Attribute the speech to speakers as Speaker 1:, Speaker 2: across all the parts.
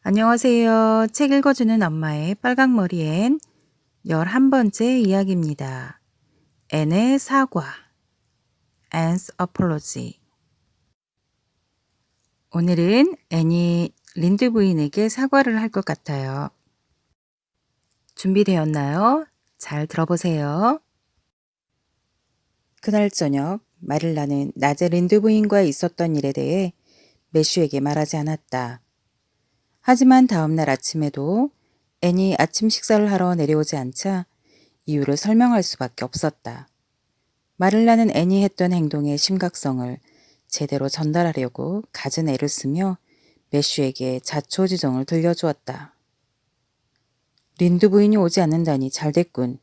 Speaker 1: 안녕하세요. 책 읽어주는 엄마의 빨강머리엔 11번째 이야기입니다. 앤의 사과, Anne's Apology. 오늘은 앤이 린드 부인에게 사과를 할 것 같아요. 준비되었나요? 잘 들어보세요. 그날 저녁, 마릴라는 낮에 린드 부인과 있었던 일에 대해 매슈에게 말하지 않았다. 하지만 다음날 아침에도 앤이 아침 식사를 하러 내려오지 않자 이유를 설명할 수밖에 없었다. 마릴라는 앤이 했던 행동의 심각성을 제대로 전달하려고 갖은 애를 쓰며 매슈에게 자초지종을 들려주었다. 린드 부인이 오지 않는다니 잘됐군.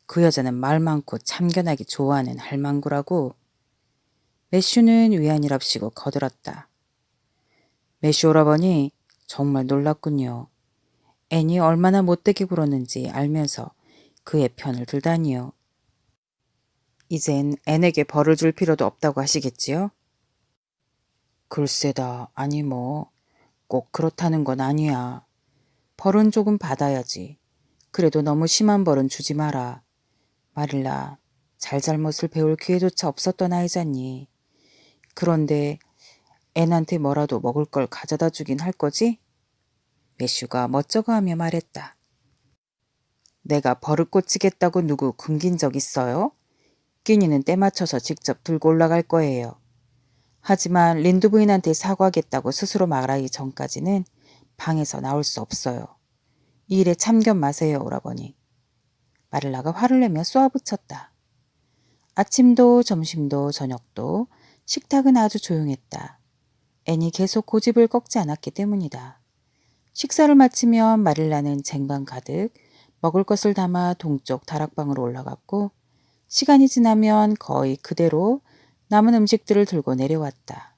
Speaker 1: 그 여자는 말 많고 참견하기 좋아하는 할망구라고. 매슈는 위안이랍시고 거들었다. 매슈 오라버니 정말 놀랍군요. 앤이 얼마나 못되게 굴었는지 알면서 그의 편을 들다니요. 이젠 앤에게 벌을 줄 필요도 없다고 하시겠지요? 글쎄다. 아니 뭐 꼭 그렇다는 건 아니야. 벌은 조금 받아야지. 그래도 너무 심한 벌은 주지 마라. 마릴라, 잘잘못을 배울 기회조차 없었던 아이잖니. 그런데 앤한테 뭐라도 먹을 걸 가져다 주긴 할 거지? 매슈가 멋쩍어하며 말했다. 내가 버릇 고치겠다고 누구 굶긴 적 있어요? 끼니는 때 맞춰서 직접 들고 올라갈 거예요. 하지만 린드 부인한테 사과하겠다고 스스로 말하기 전까지는 방에서 나올 수 없어요. 이 일에 참견 마세요, 오라버니. 마릴라가 화를 내며 쏘아붙였다. 아침도 점심도 저녁도 식탁은 아주 조용했다. 앤이 계속 고집을 꺾지 않았기 때문이다. 식사를 마치면 마릴라는 쟁반 가득 먹을 것을 담아 동쪽 다락방으로 올라갔고 시간이 지나면 거의 그대로 남은 음식들을 들고 내려왔다.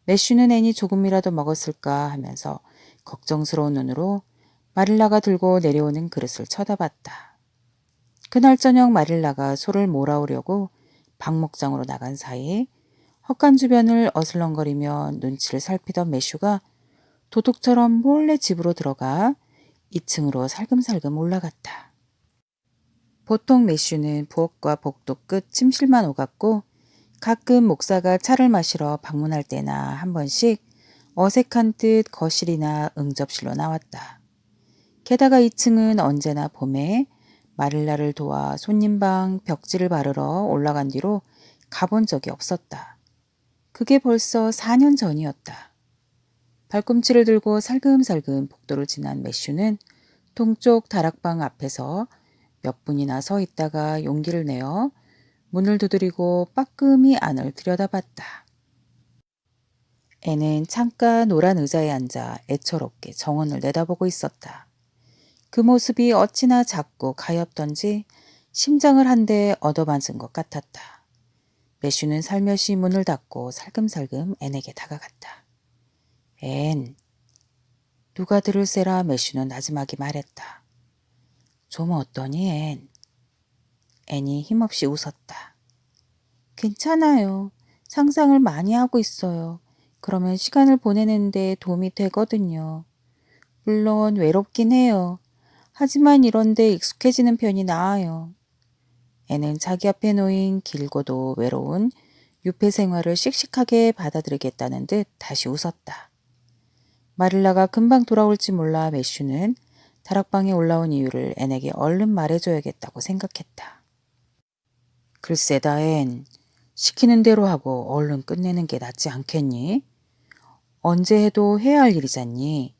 Speaker 1: 매슈는 앤이 조금이라도 먹었을까 하면서 걱정스러운 눈으로 마릴라가 들고 내려오는 그릇을 쳐다봤다. 그날 저녁 마릴라가 소를 몰아오려고 방목장으로 나간 사이 헛간 주변을 어슬렁거리며 눈치를 살피던 매슈가 도둑처럼 몰래 집으로 들어가 2층으로 살금살금 올라갔다. 보통 매슈는 부엌과 복도 끝 침실만 오갔고 가끔 목사가 차를 마시러 방문할 때나 한 번씩 어색한 듯 거실이나 응접실로 나왔다. 게다가 2층은 언제나 봄에 마릴라를 도와 손님방 벽지를 바르러 올라간 뒤로 가본 적이 없었다. 그게 벌써 4년 전이었다. 발꿈치를 들고 살금살금 복도를 지난 매슈는 동쪽 다락방 앞에서 몇 분이나 서 있다가 용기를 내어 문을 두드리고 빠끔히 안을 들여다봤다. 애는 창가 노란 의자에 앉아 애처롭게 정원을 내다보고 있었다. 그 모습이 어찌나 작고 가엾던지 심장을 한 대 얻어맞은 것 같았다. 매슈는 살며시 문을 닫고 살금살금 앤에게 다가갔다. 앤, 누가 들을세라 매슈는 나지막이 말했다. 좀 어떠니 앤? 앤이 힘없이 웃었다. 괜찮아요. 상상을 많이 하고 있어요. 그러면 시간을 보내는데 도움이 되거든요. 물론 외롭긴 해요. 하지만 이런데 익숙해지는 편이 나아요. 애는 자기 앞에 놓인 길고도 외로운 유폐 생활을 씩씩하게 받아들이겠다는 듯 다시 웃었다. 마릴라가 금방 돌아올지 몰라 매슈는 다락방에 올라온 이유를 앤에게 얼른 말해줘야겠다고 생각했다. 글쎄다 앤, 시키는 대로 하고 얼른 끝내는 게 낫지 않겠니? 언제 해도 해야 할 일이잖니.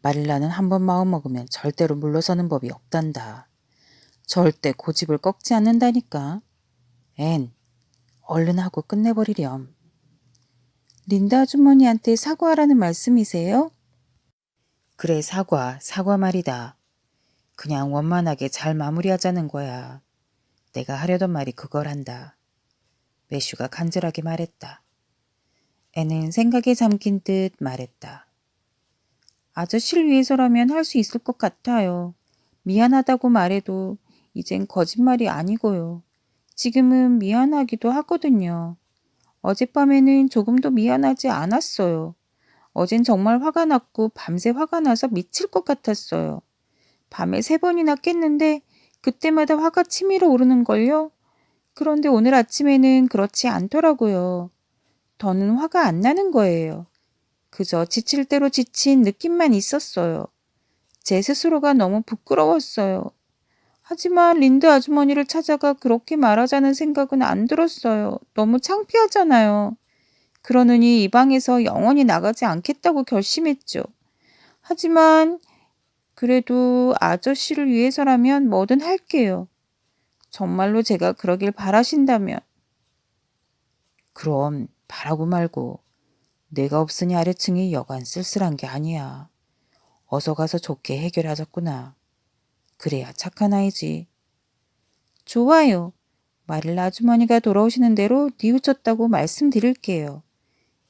Speaker 1: 마릴라는 한번 마음먹으면 절대로 물러서는 법이 없단다. 절대 고집을 꺾지 않는다니까. 앤, 얼른 하고 끝내버리렴. 린다 아주머니한테 사과하라는 말씀이세요? 그래, 사과 말이다. 그냥 원만하게 잘 마무리하자는 거야. 내가 하려던 말이 그걸 한다. 매슈가 간절하게 말했다. 애는 생각에 잠긴 듯 말했다. 아저씨를 위해서라면 할 수 있을 것 같아요. 미안하다고 말해도 이젠 거짓말이 아니고요. 지금은 미안하기도 하거든요. 어젯밤에는 조금도 미안하지 않았어요. 어젠 정말 화가 났고 밤새 화가 나서 미칠 것 같았어요. 밤에 3번이나 깼는데 그때마다 화가 치밀어 오르는걸요. 그런데 오늘 아침에는 그렇지 않더라고요. 더는 화가 안 나는 거예요. 그저 지칠 대로 지친 느낌만 있었어요. 제 스스로가 너무 부끄러웠어요. 하지만 린드 아주머니를 찾아가 그렇게 말하자는 생각은 안 들었어요. 너무 창피하잖아요. 그러느니 이 방에서 영원히 나가지 않겠다고 결심했죠. 하지만 그래도 아저씨를 위해서라면 뭐든 할게요. 정말로 제가 그러길 바라신다면. 그럼 바라고 말고 내가 없으니 아래층이 여간 쓸쓸한 게 아니야. 어서 가서 좋게 해결하자꾸나. 그래야 착한 아이지. 좋아요. 마릴라 아주머니가 돌아오시는 대로 뉘우쳤다고 말씀드릴게요.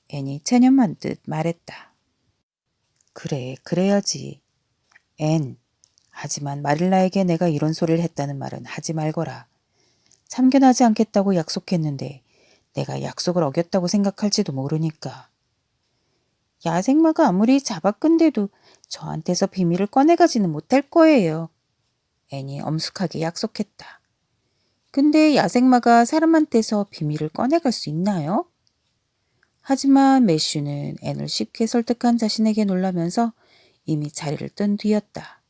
Speaker 1: 앤이 체념한 듯 말했다. 그래, 그래야지. 앤, 하지만 마릴라에게 내가 이런 소리를 했다는 말은 하지 말거라. 참견하지 않겠다고 약속했는데 내가 약속을 어겼다고 생각할지도 모르니까. 야생마가 아무리 잡아끈대도 저한테서 비밀을 꺼내가지는 못할 거예요. 앤이 엄숙하게 약속했다. 근데 야생마가 사람한테서 비밀을 꺼내갈 수 있나요? 하지만 매슈는 앤을 쉽게 설득한 자신에게 놀라면서 이미 자리를 뜬 뒤였다.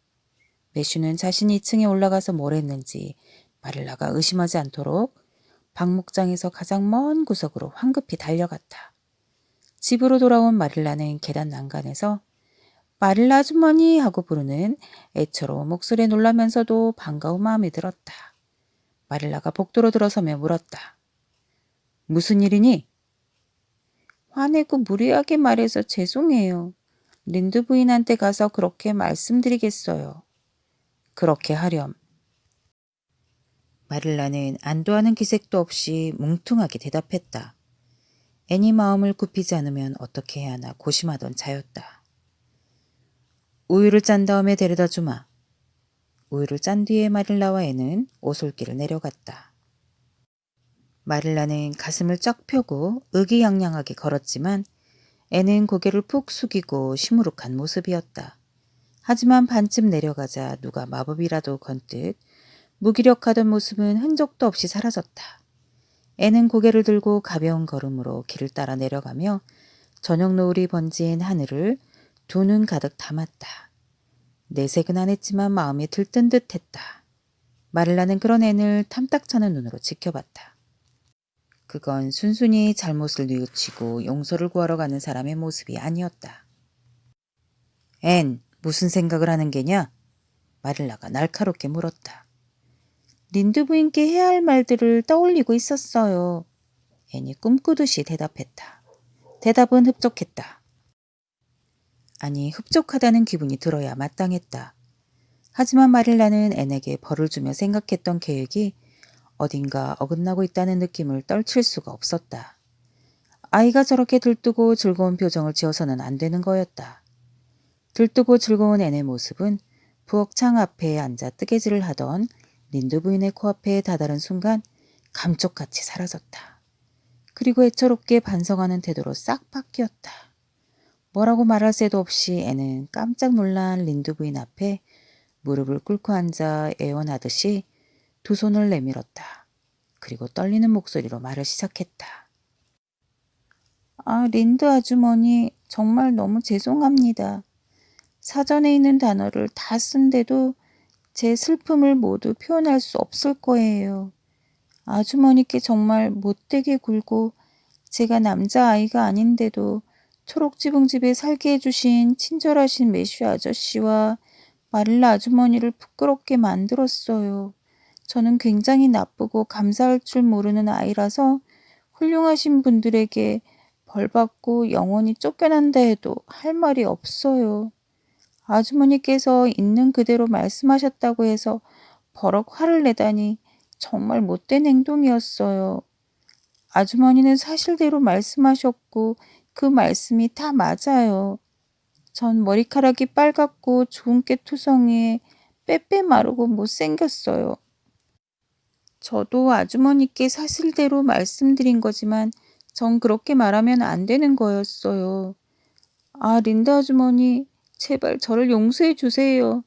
Speaker 1: 매슈는 자신이 2층에 올라가서 뭘 했는지 마릴라가 의심하지 않도록 박목장에서 가장 먼 구석으로 황급히 달려갔다. 집으로 돌아온 마릴라는 계단 난간에서 마릴라 아주머니 하고 부르는 애처로운 목소리에 놀라면서도 반가운 마음이 들었다. 마릴라가 복도로 들어서며 물었다. 무슨 일이니? 화내고 무리하게 말해서 죄송해요. 린드 부인한테 가서 그렇게 말씀드리겠어요. 그렇게 하렴. 마릴라는 안도하는 기색도 없이 뭉퉁하게 대답했다. 앤이 마음을 굽히지 않으면 어떻게 해야 하나 고심하던 차였다. 우유를 짠 다음에 데려다 주마. 우유를 짠 뒤에 마릴라와 앤은 오솔길을 내려갔다. 마릴라는 가슴을 쫙 펴고 의기양양하게 걸었지만 앤은 고개를 푹 숙이고 시무룩한 모습이었다. 하지만 반쯤 내려가자 누가 마법이라도 건 듯 무기력하던 모습은 흔적도 없이 사라졌다. 앤은 고개를 들고 가벼운 걸음으로 길을 따라 내려가며 저녁 노을이 번진 하늘을 두 눈 가득 담았다. 내색은 안 했지만 마음이 들뜬 듯했다. 마릴라는 그런 앤을 탐탁찮은 눈으로 지켜봤다. 그건 순순히 잘못을 뉘우치고 용서를 구하러 가는 사람의 모습이 아니었다. 앤, 무슨 생각을 하는 게냐? 마릴라가 날카롭게 물었다. 린드 부인께 해야 할 말들을 떠올리고 있었어요. 앤이 꿈꾸듯이 대답했다. 대답은 흡족했다. 아니, 흡족하다는 기분이 들어야 마땅했다. 하지만 마릴라는 앤에게 벌을 주며 생각했던 계획이 어딘가 어긋나고 있다는 느낌을 떨칠 수가 없었다. 아이가 저렇게 들뜨고 즐거운 표정을 지어서는 안 되는 거였다. 들뜨고 즐거운 앤의 모습은 부엌 창 앞에 앉아 뜨개질을 하던 린드 부인의 코앞에 다다른 순간 감쪽같이 사라졌다. 그리고 애처롭게 반성하는 태도로 싹 바뀌었다. 뭐라고 말할 새도 없이 앤은 깜짝 놀란 린드 부인 앞에 무릎을 꿇고 앉아 애원하듯이 두 손을 내밀었다. 그리고 떨리는 목소리로 말을 시작했다. 아, 린드 아주머니, 정말 너무 죄송합니다. 사전에 있는 단어를 다 쓴데도 제 슬픔을 모두 표현할 수 없을 거예요. 아주머니께 정말 못되게 굴고 제가 남자아이가 아닌데도 초록지붕집에 살게 해주신 친절하신 매슈 아저씨와 마릴라 아주머니를 부끄럽게 만들었어요. 저는 굉장히 나쁘고 감사할 줄 모르는 아이라서 훌륭하신 분들에게 벌받고 영원히 쫓겨난다 해도 할 말이 없어요. 아주머니께서 있는 그대로 말씀하셨다고 해서 버럭 화를 내다니 정말 못된 행동이었어요. 아주머니는 사실대로 말씀하셨고 그 말씀이 다 맞아요. 전 머리카락이 빨갛고 주근깨 투성이에 빼빼 마르고 못생겼어요. 저도 아주머니께 사실대로 말씀드린 거지만 전 그렇게 말하면 안 되는 거였어요.
Speaker 2: 아, 린다 아주머니, 제발 저를 용서해 주세요.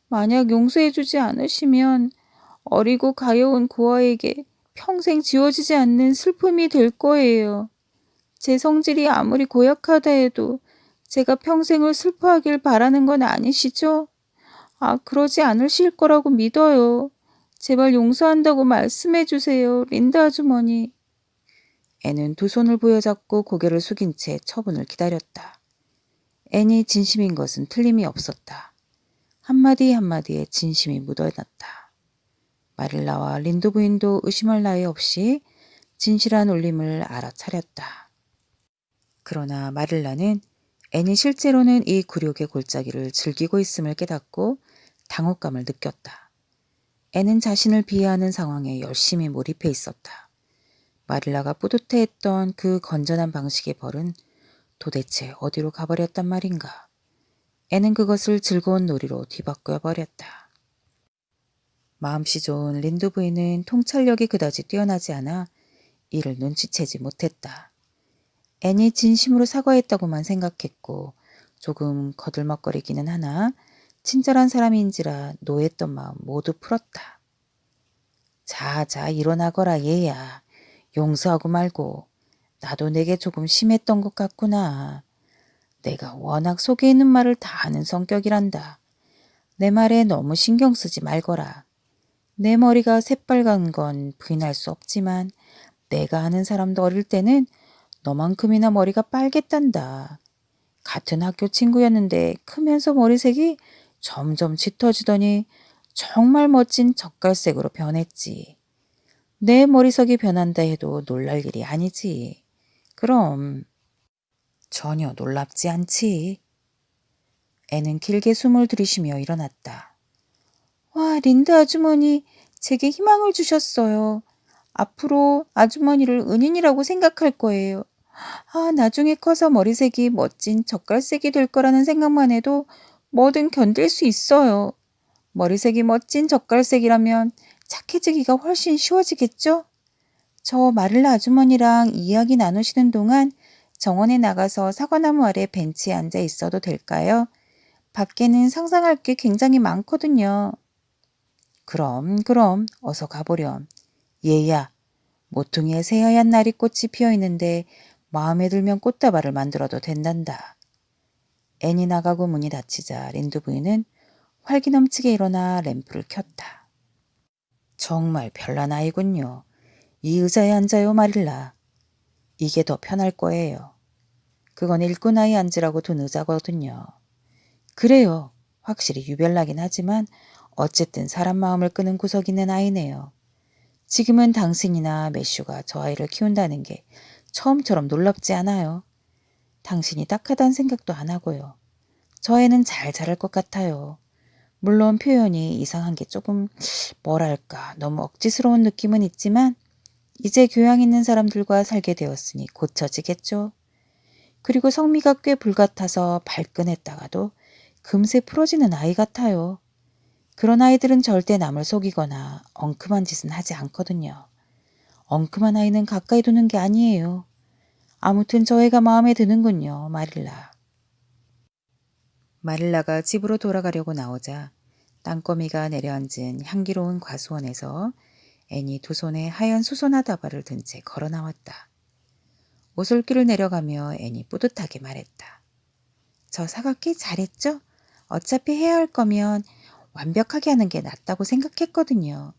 Speaker 2: 만약 용서해 주지 않으시면 어리고 가여운 고아에게 평생 지워지지 않는 슬픔이 될 거예요. 제 성질이 아무리 고약하다 해도 제가 평생을 슬퍼하길 바라는 건 아니시죠? 아, 그러지 않으실 거라고 믿어요. 제발 용서한다고 말씀해 주세요, 린다 아주머니.
Speaker 1: 앤은 두 손을 부여잡고 고개를 숙인 채 처분을 기다렸다. 앤이 진심인 것은 틀림이 없었다. 한마디 한마디에 진심이 묻어났다. 마릴라와 린도 부인도 의심할 나위 없이 진실한 울림을 알아차렸다. 그러나 마릴라는 앤이 실제로는 이 굴욕의 골짜기를 즐기고 있음을 깨닫고 당혹감을 느꼈다. 앤은 자신을 비하하는 상황에 열심히 몰입해 있었다. 마릴라가 뿌듯해했던 그 건전한 방식의 벌은 도대체 어디로 가버렸단 말인가. 앤은 그것을 즐거운 놀이로 뒤바꿔 버렸다. 마음씨 좋은 린두 부인은 통찰력이 그다지 뛰어나지 않아 이를 눈치채지 못했다. 앤이 진심으로 사과했다고만 생각했고 조금 거들먹거리기는 하나 친절한 사람인지라 노했던 마음 모두 풀었다. 자, 일어나거라 얘야. 용서하고 말고. 나도 내게 조금 심했던 것 같구나. 내가 워낙 속에 있는 말을 다 하는 성격이란다. 내 말에 너무 신경 쓰지 말거라. 내 머리가 새빨간 건 부인할 수 없지만 내가 아는 사람도 어릴 때는 너만큼이나 머리가 빨갰단다. 같은 학교 친구였는데 크면서 머리색이 점점 짙어지더니 정말 멋진 젓갈색으로 변했지. 내 머리색이 변한다 해도 놀랄 일이 아니지. 그럼 전혀 놀랍지 않지. 애는 길게 숨을 들이쉬며 일어났다.
Speaker 2: 와, 린다 아주머니, 제게 희망을 주셨어요. 앞으로 아주머니를 은인이라고 생각할 거예요. 아, 나중에 커서 머리색이 멋진 젓갈색이 될 거라는 생각만 해도 뭐든 견딜 수 있어요. 머리색이 멋진 젓갈색이라면 착해지기가 훨씬 쉬워지겠죠? 저 마릴라 아주머니랑 이야기 나누시는 동안 정원에 나가서 사과나무 아래 벤치에 앉아 있어도 될까요? 밖에는 상상할 게 굉장히 많거든요.
Speaker 1: 그럼 어서 가보렴. 얘야, 모퉁이에 새하얀 나리꽃이 피어있는데 마음에 들면 꽃다발을 만들어도 된단다. 앤이 나가고 문이 닫히자 린두 부인은 활기 넘치게 일어나 램프를 켰다. 정말 별난 아이군요. 이 의자에 앉아요, 마릴라. 이게 더 편할 거예요. 그건 일꾼아이 앉으라고 둔 의자거든요. 그래요. 확실히 유별나긴 하지만 어쨌든 사람 마음을 끄는 구석 있는 아이네요. 지금은 당신이나 매슈가 저 아이를 키운다는 게 처음처럼 놀랍지 않아요. 당신이 딱하다는 생각도 안 하고요. 저 애는 잘 자랄 것 같아요. 물론 표현이 이상한 게 조금 뭐랄까 너무 억지스러운 느낌은 있지만 이제 교양 있는 사람들과 살게 되었으니 고쳐지겠죠. 그리고 성미가 꽤 불같아서 발끈했다가도 금세 풀어지는 아이 같아요. 그런 아이들은 절대 남을 속이거나 엉큼한 짓은 하지 않거든요. 엉큼한 아이는 가까이 두는 게 아니에요. 아무튼 저 애가 마음에 드는군요, 마릴라. 마릴라가 집으로 돌아가려고 나오자 땅거미가 내려앉은 향기로운 과수원에서 앤이 두 손에 하얀 수선화 다발을 든 채 걸어 나왔다. 오솔길을 내려가며 앤이 뿌듯하게 말했다. 저 사각기 잘했죠? 어차피 해야 할 거면 완벽하게 하는 게 낫다고 생각했거든요.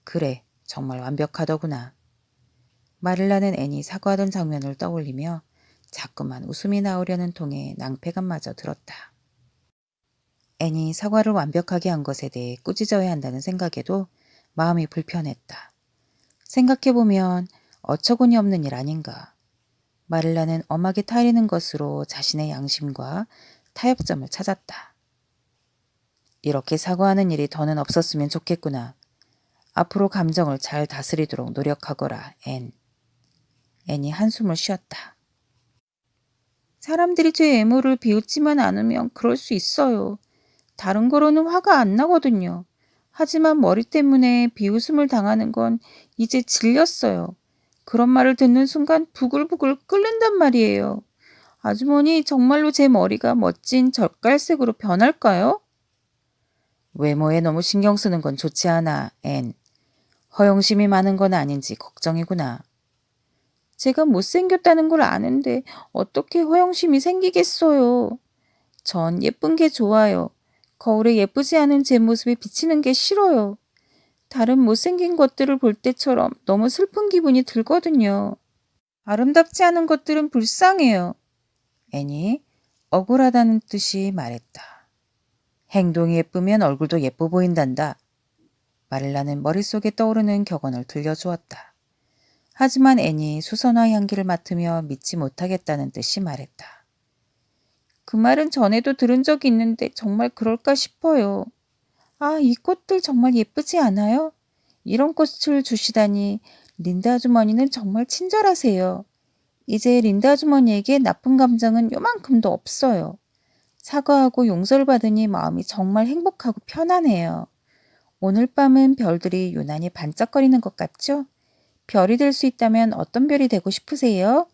Speaker 1: 그래, 정말 완벽하더구나. 마릴라는 앤이 사과하던 장면을 떠올리며 자꾸만 웃음이 나오려는 통에 낭패감마저 들었다. 앤이 사과를 완벽하게 한 것에 대해 꾸짖어야 한다는 생각에도 마음이 불편했다. 생각해보면 어처구니 없는 일 아닌가. 마릴라는 엄하게 타이르는 것으로 자신의 양심과 타협점을 찾았다. 이렇게 사과하는 일이 더는 없었으면 좋겠구나. 앞으로 감정을 잘 다스리도록 노력하거라, 앤. 앤이 한숨을 쉬었다.
Speaker 2: 사람들이 제 애모를 비웃지만 않으면 그럴 수 있어요. 다른 거로는 화가 안 나거든요. 하지만 머리 때문에 비웃음을 당하는 건 이제 질렸어요. 그런 말을 듣는 순간 부글부글 끓는단 말이에요. 아주머니, 정말로 제 머리가 멋진 젓갈색으로 변할까요?
Speaker 1: 외모에 너무 신경 쓰는 건 좋지 않아, 앤. 허영심이 많은 건 아닌지 걱정이구나.
Speaker 2: 제가 못생겼다는 걸 아는데 어떻게 허영심이 생기겠어요. 전 예쁜 게 좋아요. 거울에 예쁘지 않은 제 모습이 비치는 게 싫어요. 다른 못생긴 것들을 볼 때처럼 너무 슬픈 기분이 들거든요. 아름답지 않은 것들은 불쌍해요.
Speaker 1: 앤이 억울하다는 듯이 말했다. 행동이 예쁘면 얼굴도 예뻐 보인단다. 마릴라는 머릿속에 떠오르는 격언을 들려주었다. 하지만 앤이 수선화 향기를 맡으며 믿지 못하겠다는 듯이 말했다.
Speaker 2: 그 말은 전에도 들은 적이 있는데 정말 그럴까 싶어요. 아, 이 꽃들 정말 예쁘지 않아요? 이런 꽃을 주시다니 린다 아주머니는 정말 친절하세요. 이제 린다 아주머니에게 나쁜 감정은 요만큼도 없어요. 사과하고 용서를 받으니 마음이 정말 행복하고 편안해요. 오늘 밤은 별들이 유난히 반짝거리는 것 같죠? 별이 될 수 있다면 어떤 별이 되고 싶으세요?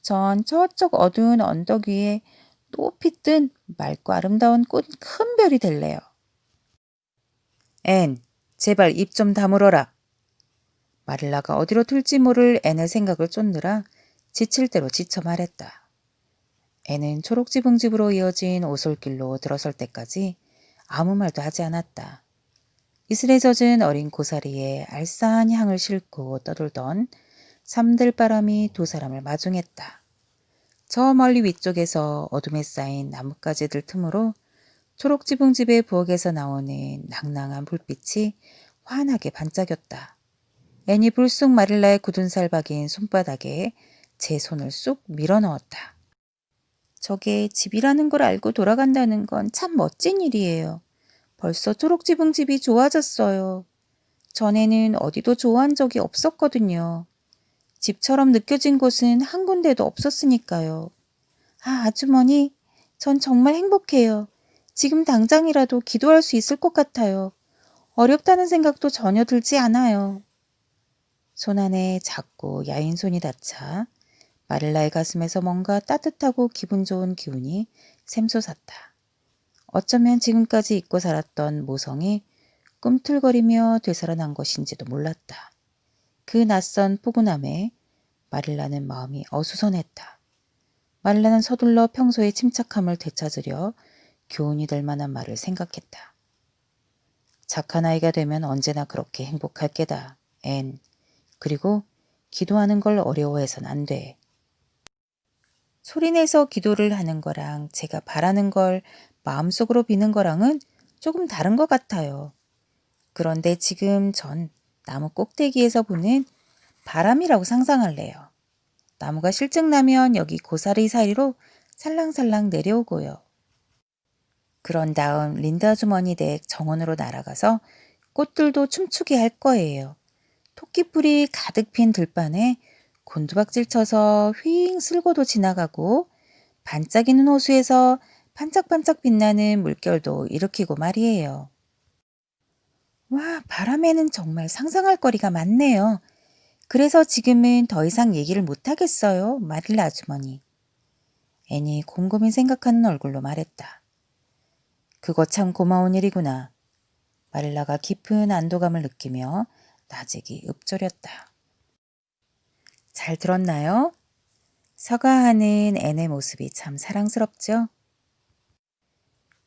Speaker 2: 전 저쪽 어두운 언덕 위에 높이 뜬 맑고 아름다운 큰 별이 될래요.
Speaker 1: 앤, 제발 입 좀 다물어라. 마릴라가 어디로 튈지 모를 앤의 생각을 쫓느라 지칠 대로 지쳐 말했다. 앤은 초록지붕집으로 이어진 오솔길로 들어설 때까지 아무 말도 하지 않았다. 이슬에 젖은 어린 고사리에 알싸한 향을 싣고 떠돌던 삼들바람이 두 사람을 마중했다. 저 멀리 위쪽에서 어둠에 쌓인 나뭇가지들 틈으로 초록지붕집의 부엌에서 나오는 낭낭한 불빛이 환하게 반짝였다. 앤이 불쑥 마릴라의 굳은 살 박인 손바닥에 제 손을 쑥 밀어넣었다.
Speaker 2: 저게 집이라는 걸 알고 돌아간다는 건 참 멋진 일이에요. 벌써 초록지붕집이 좋아졌어요. 전에는 어디도 좋아한 적이 없었거든요. 집처럼 느껴진 곳은 한 군데도 없었으니까요. 아, 아주머니, 전 정말 행복해요. 지금 당장이라도 기도할 수 있을 것 같아요. 어렵다는 생각도 전혀 들지 않아요.
Speaker 1: 손 안에 작고 야윈 손이 닿자 마릴라의 가슴에서 뭔가 따뜻하고 기분 좋은 기운이 샘솟았다. 어쩌면 지금까지 잊고 살았던 모성이 꿈틀거리며 되살아난 것인지도 몰랐다. 그 낯선 포근함에 마릴라는 마음이 어수선했다. 마릴라는 서둘러 평소의 침착함을 되찾으려 교훈이 될 만한 말을 생각했다. 착한 아이가 되면 언제나 그렇게 행복할 게다, 앤. 그리고 기도하는 걸 어려워해선 안 돼.
Speaker 2: 소리내서 기도를 하는 거랑 제가 바라는 걸 마음속으로 비는 거랑은 조금 다른 것 같아요. 그런데 지금 전 나무 꼭대기에서 부는 바람이라고 상상할래요. 나무가 실증나면 여기 고사리 사이로 살랑살랑 내려오고요. 그런 다음 린다 아주머니 댁 정원으로 날아가서 꽃들도 춤추게 할 거예요. 토끼풀이 가득 핀 들판에 곤두박질 쳐서 휘잉 쓸고도 지나가고 반짝이는 호수에서 반짝반짝 빛나는 물결도 일으키고 말이에요. 와, 바람에는 정말 상상할 거리가 많네요. 그래서 지금은 더 이상 얘기를 못하겠어요, 마릴라 아주머니.
Speaker 1: 앤이 곰곰이 생각하는 얼굴로 말했다. 그거 참 고마운 일이구나. 마릴라가 깊은 안도감을 느끼며 나직이 읊조렸다. 잘 들었나요? 서가하는 앤의 모습이 참 사랑스럽죠?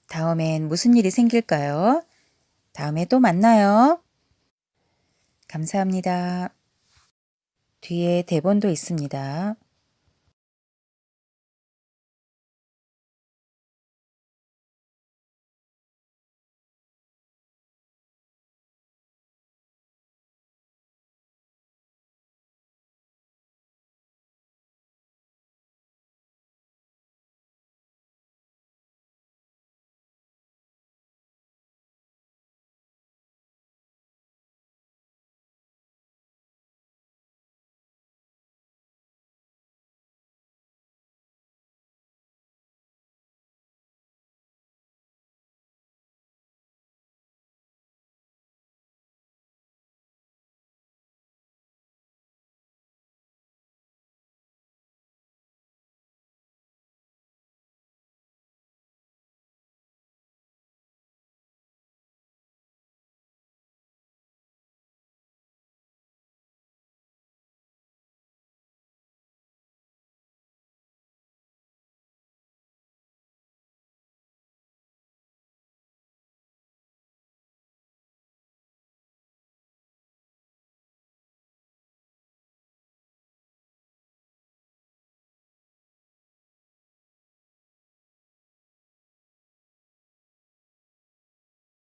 Speaker 1: 다음엔 무슨 일이 생길까요? 다음에 또 만나요. 감사합니다. 뒤에 대본도 있습니다.